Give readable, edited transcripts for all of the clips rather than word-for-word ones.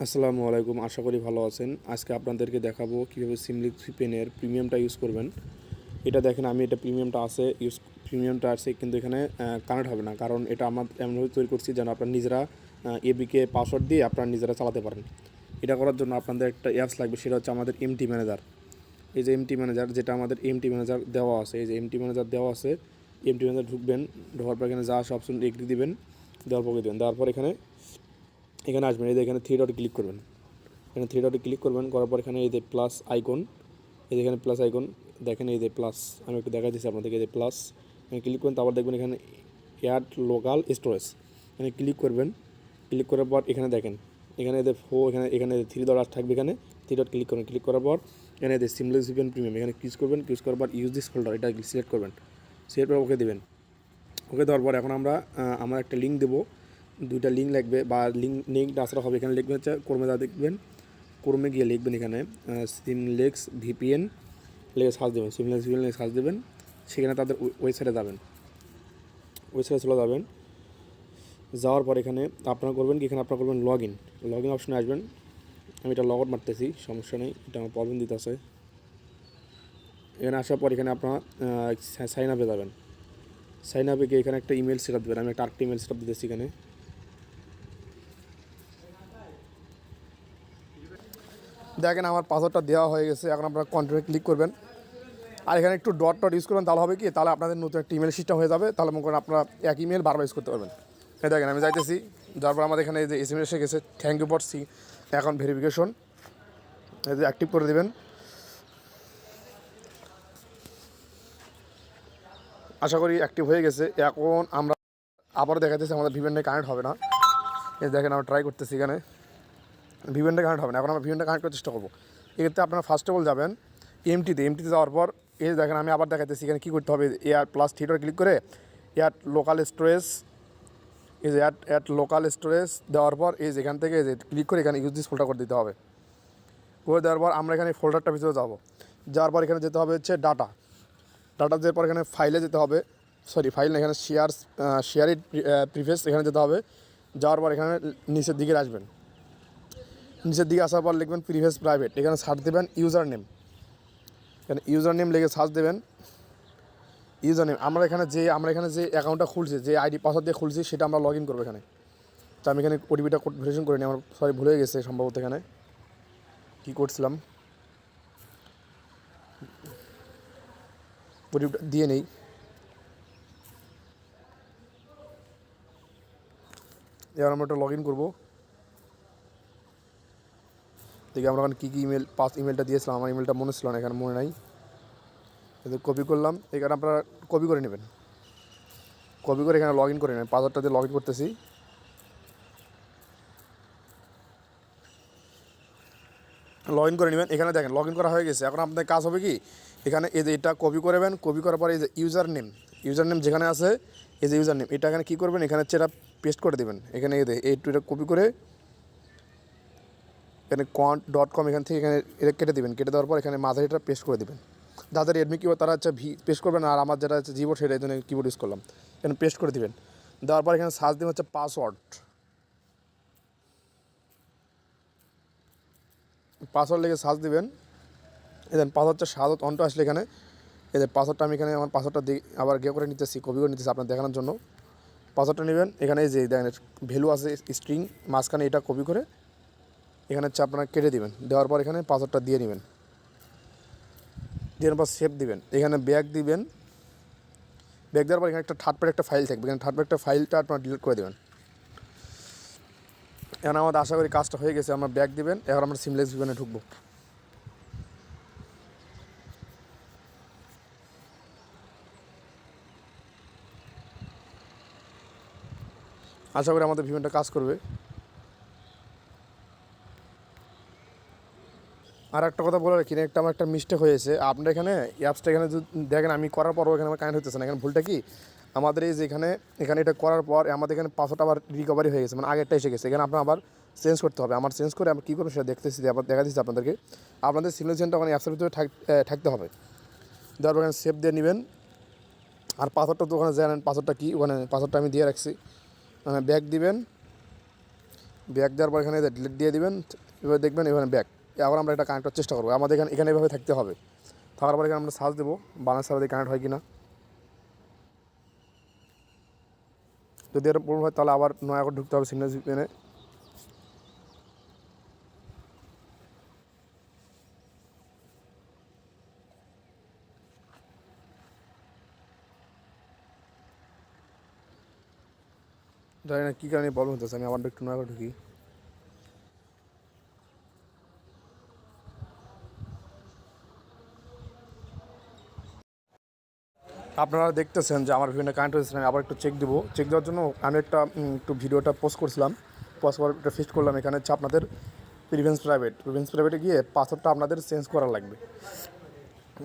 আসসালামু আলাইকুম, আশা করি ভালো আছেন। আজকে আপনাদেরকে দেখাবো কীভাবে সিমলেক্স পেনের প্রিমিয়ামটা ইউজ করবেন। এটা দেখেন, আমি এটা প্রিমিয়ামটা আছে, কিন্তু এখানে কানেক্ট হবে না, কারণ এটা আমরা এমনভাবে তৈরি করছি যেন আপনারা নিজেরা এবিকে পাসওয়ার্ড দিয়ে আপনারা নিজেরা চালাতে পারেন। এটা করার জন্য আপনাদের একটা অ্যাপস লাগবে, সেটা হচ্ছে আমাদের এমটি ম্যানেজার। এই যে এমটি ম্যানেজার, যেটা আমাদের এমটি ম্যানেজার দেওয়া আছে, এই যে এমটি ম্যানেজার দেওয়া আছে, এমটি ম্যানেজার ঢুকবেন, ঢোকার পর এখানে যা আসে অপশন এগ্রি দিবেন, দেওয়ার পর দেবেন, দেওয়ার পর এখানে আসবেন, এই যে এখানে থ্রি ডটে ক্লিক করবেন। এখানে থ্রি ডটে ক্লিক করবেন, করার পর এখানে এই যে প্লাস আইকন, এই যে এখানে প্লাস আইকন দেখেন, এই যে প্লাস, আমি একটু দেখা দিচ্ছি আপনাদেরকে, এই যে প্লাস এখানে ক্লিক করবেন। তারপর দেখবেন এখানে অ্যাড লোকাল স্টোরেজ, এখানে ক্লিক করবেন। ক্লিক করার পর এখানে দেখেন, এখানে এদের এখানে থ্রি ডট থাকবে, এখানে থ্রি ডট ক্লিক করবেন। ক্লিক করার পর এখানে এদের সিমলেক্স ভিপিএন প্রিমিয়াম এখানে ক্লিক করবেন। ক্লিক করার পর ইউজ দিস ফোল্ডার এটা সিলেক্ট করবেন। সিলেক্ট করে ওকে দেবেন। ওকে দেওয়ার পর এখন আমার একটা লিঙ্ক দেবো, দুইটা লিঙ্ক লাগবে, বা লিঙ্কটা আসলে হবে, এখানে লিখবেন হচ্ছে ক্রোমে যা দেখবেন, ক্রোমে গিয়ে লিখবেন এখানে সিমলেক্স ভিপিএন লিখে সার্চ দেবেন, সিমলেক্স ভিপিএন লিখে সার্চ দেবেন। সেখানে তাদের ওয়েবসাইটে যাবেন, ওয়েবসাইটে চলে যাবেন। যাওয়ার পর এখানে আপনারা করবেন কি, এখানে আপনারা করবেন লগ ইন অপশনে আসবেন। আমি এটা লগ আউট মারতেছি, সমস্যা নেই, এটা আমার প্রবলেম দিতে আছে। এখানে আসার পর এখানে আপনারা সাইন আপে যাবেন। সাইন আপে গিয়ে এখানে একটা ইমেল সেট আপ দেবেন। আমি একটা আরেকটা ইমেল সেট আপ দিতেছি এখানে। দেখেন আমার পাসওয়ার্ডটা দেওয়া হয়ে গেছে। এখন আপনারা কন্টিনিউ ক্লিক করবেন, আর এখানে একটু ডট ইউজ করবেন, তাহলে হবে কি, তাহলে আপনাদের নতুন একটা ইমেল সিস্টেম হয়ে যাবে। তাহলে মনে করেন আপনারা এক ইমেল বারবার ইউজ করতে পারবেন। এই দেখেন আমি যাইতেছি, যার পর আমাদের এখানে যে এসএমএস এসে গেছে, থ্যাংক ইউ ফর সি অ্যাকাউন্ট ভেরিফিকেশন, এই যে অ্যাক্টিভ করে দেবেন। আশা করি অ্যাক্টিভ হয়ে গেছে। এখন আমরা আবার দেখাতেছি আমাদের ভিভেনটা কানেক্ট হবে না। এই দেখেন আমরা ট্রাই করতেছি, এখানে ভিভেনটা কানেক্ট হবে না। এখন আমরা ভিভেনটা কানেক্ট করার চেষ্টা করবো। এক্ষেত্রে আপনারা ফার্স্ট অফ অল যাবেন এমটিতে যাওয়ার পর এই দেখেন আমি আবার দেখাতেছি, এখানে কী করতে হবে, এয়ার প্লাস থিয়েটার ক্লিক করে এয়ার লোকাল স্টোরেজ, এই যে অ্যাট লোকাল স্টোরেজ দেওয়ার পর এই যে এখান থেকে যে ক্লিক করে এখানে ইউজ দিস ফোল্ডার করে দিতে হবে। করে দেওয়ার পর আমরা এখানে ফোল্ডারটা ভিতরে যাবো। যাওয়ার পর এখানে যেতে হবে হচ্ছে ডাটা দেওয়ার পর এখানে ফাইলে যেতে হবে, ফাইল না, এখানে শেয়ার ইট প্রিভিয়াস, এখানে যেতে হবে। যাওয়ার পর এখানে নিচের দিকে আসবেন, নিচের দিকে আসার পর লিখবেন প্রিভিয়াস প্রাইভেট, এখানে সার্চ দেবেন ইউজার নেম, এখানে ইউজার নেম লিখে সার্চ দেবেন। ইউজার নেম আমরা এখানে যে অ্যাকাউন্টটা খুলছি, যে আইডি পাসওয়ার্ড দিয়ে খুলছি, সেটা আমরা লগ ইন করবো এখানে। তো আমি এখানে ওটিপিটা ভেরিফিকেশন করে নিই, আমার ভুলে গেছে সম্ভবত এখানে কী করছিলাম, ওটিপিটা দিয়ে নেই। এবার আমরা একটা লগ ইন করবো। দেখি আমরা ওখানে কী ইমেলটা দিয়েছিলাম, আমার ইমেলটা মনে ছিল না, এখানে মনে নাই। এদের কপি করলাম, এখানে আপনারা কপি করে নেবেন, কপি করে এখানে লগ ইন করে নেবেন। পাসওয়ার্ডটা দিয়ে লগ ইন করতেছি। লগ ইন করে নেবেন, এখানে দেখেন লগ ইন করা হয়ে গেছে। এখন আপনাদের কাজ হবে কি, এখানে এই যে এটা কপি করবেন, কপি করার পরে এই যে ইউজার নেম যেখানে আছে, এই যে ইউজার নেম, এটা এখানে কী করবেন, এখানে হচ্ছে এটা পেস্ট করে দেবেন। এখানে এই টুইটা কপি করে এখানে quant.com এখান থেকে এখানে এটা কেটে দেবেন। কেটে দেওয়ার পর এখানে মাঝে এটা পেস্ট করে দেবেন। যাদের রেডমি কিবোর্ড তারা হচ্ছে পেস্ট করবেন, আর আমার যেটা হচ্ছে জিবোর্ড, সেটা এই জন্য কিবোর্ড ইউজ করলাম। এখানে পেস্ট করে দেবেন। দেওয়ার পর এখানে সার্চ দেবেন হচ্ছে পাসওয়ার্ড লিখে সার্চ দেবেন। এখানে পাসওয়ার্ডটা সাদত অন্ট আসলে এখানে এই যে পাসওয়ার্ডটা আমি এখানে আমার পাসওয়ার্ডটা দিই, আবার করে নিতেছি, কপি করে নিতেছি আপনার দেখানোর জন্য। পাসওয়ার্ডটা নেবেন, এখানে এই যে দেখেন ভ্যালু আছে স্ট্রিং, মাঝখানে এটা কপি করে এখানে হচ্ছে আপনারা কেটে দেবেন। দেওয়ার পর এখানে পাসওয়ার্ডটা দিয়ে নেবেন, দেওয়ার পর সেভ দিবেন। এখানে ব্যাক দিবেন, ব্যাক দেওয়ার পর এখানে একটা থার্ড একটা ফাইল থাকবে, এখানে থার্ড একটা ফাইলটা আপনারা ডিলিট করে দেবেন। এখন আমাদের আশা করি কাজটা হয়ে গেছে। আমরা ব্যাক দিবেন, এবার আমরা সিমলেক্স ভিভেনে ঢুকবো। আশা করি আমাদের ভিভেনটা কাজ করবে। আর একটা কথা বলে রাখি, আমার একটা মিস্টেক হয়েছে। আপনার এখানে অ্যাপসটা এখানে যদি দেখেন, আমি করার পরও এখানে আমার কানেক্ট হতেছে না। এখানে ভুলটা কি, আমাদের এই যে এখানে এটা করার পর আমাদের এখানে পাসওয়ার্ডটা আবার রিকভারি হয়ে গেছে, মানে আগেরটা এসে গেছে। এখানে আপনার আবার চেঞ্জ করতে হবে। আমার চেঞ্জ করে আমরা কী করবো সেটা দেখতেছি, আবার দেখা দিচ্ছি আপনাদেরকে। আপনাদের সিমুলেশনটা ওখানে অ্যাপসের ভিতরে থাকতে হবে। দেওয়ার পর এখানে সেভ দিয়ে নেবেন। আর পাসওয়ার্ডটা তো ওখানে জানেন পাসওয়ার্ডটা কী, ওখানে পাসওয়ার্ডটা আমি দিয়ে রাখছি। ব্যাক দিবেন, ব্যাক দেওয়ার পর এখানে ডিলিট দিয়ে দিবেন, এবার দেখবেন এখানে ব্যাক। এখন আমরা এটা কানেক্ট করার চেষ্টা করবো, আমাদের এখানে এখানে এভাবে থাকতে হবে। থাকার পর এখানে আমরা সার্চ দেবো বাংলা সার্ভারে কানেক্ট হয় কিনা। যদি এর প্রবলেম হয় তাহলে আবার নয়া করে ঢুকতে হবে সিমলেক্স ভিপিএনে। জানি না কী কারণে প্রবলেম হতেছে, আমি আবার একটু নয়া করে ঢুকি। আপনারা দেখতেছেন যে আমার ভিডিওটা কানেক্ট হয়েছে, আমি আবার একটু চেক দেবো। চেক দেওয়ার জন্য আমি একটু ভিডিওটা পোস্ট করছিলাম, পোস্ট করার একটা ফিক্সড করলাম। এখানে হচ্ছে আপনাদের প্রিভিয়েন্স প্রাইভেটে গিয়ে পাসওয়ার্ডটা আপনাদের চেঞ্জ করা লাগবে।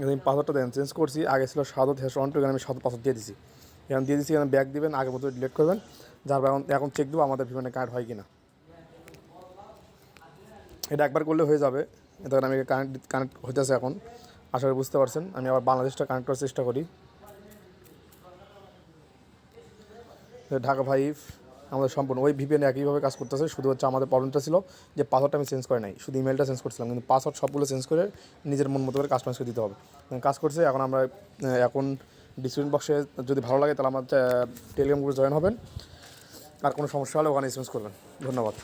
আমি পাসওয়ার্ডটা দেন চেঞ্জ করছি, আগে ছিল সাদত /1 এখানে আমি সাদত পাসওয়ার্ড দিয়ে দিছি। এখানে দিয়ে দিচ্ছি, এখানে ব্যাক দিবেন, আগের মতো ডিলিট করবেন। যার এখন চেক দেবো আমাদের ভিডিওটা কানেক্ট হয় কিনা। এটা একবার করলে হয়ে যাবে। তখন আমি কানেক্ট হইতেছে এখন, আশা করি বুঝতে পারছেন। আমি আবার বাংলাদেশটা কানেক্ট করার চেষ্টা করি। ঢাকা 5 আমাদের সম্পূর্ণ ওই ভিপিএন একইভাবে কাজ করতেছে, শুধু হচ্ছে আমাদের প্রবলেমটা ছিল যে পাসওয়ার্ডটা আমি চেঞ্জ করে নাই, শুধু ইমেলটা চেঞ্জ করছিলাম, কিন্তু পাসওয়ার্ড সবগুলো চেঞ্জ করে নিজের মন মতো করে কাস্টমাইজ করে দিতে হবে। কাজ করছে। এখন আমরা এখন ডিসক্রিপশন বক্সে যদি ভালো লাগে তাহলে আমার টেলিগ্রাম গ্রুপে জয়েন হবেন, আর কোনো সমস্যা হলে ওখানে এসএমএস করবেন। ধন্যবাদ।